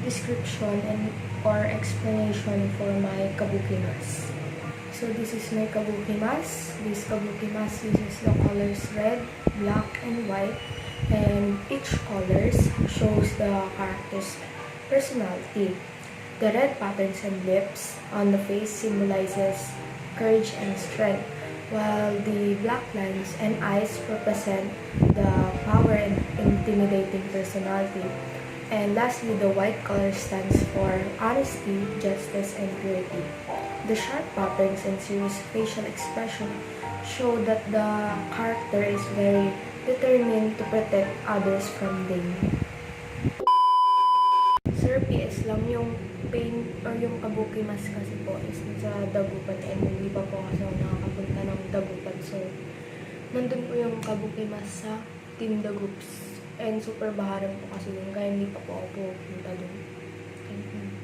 description or explanation for my kabuki mask. So this is my kabuki mask. This kabuki mask uses the colors red, black, and white, and each colors shows the character's personality. The red patterns and lips on the face symbolizes courage and strength, while the black lines and eyes represent the power and intimidating personality. And lastly, the white color stands for honesty, justice, and purity. The sharp patterns and serious facial expression show that the character is very determined to protect others from danger. Sir, PS lang, yung paint or yung kabuki mask kasi po is sa Dagupan and hindi pa po kasi ako nakakapunta ng Dagupan. So, nandun po yung kabuki mask sa Team Dagups. And super baharan po kasi yun, kaya hindi pa po ako pupunta dun. Thank you.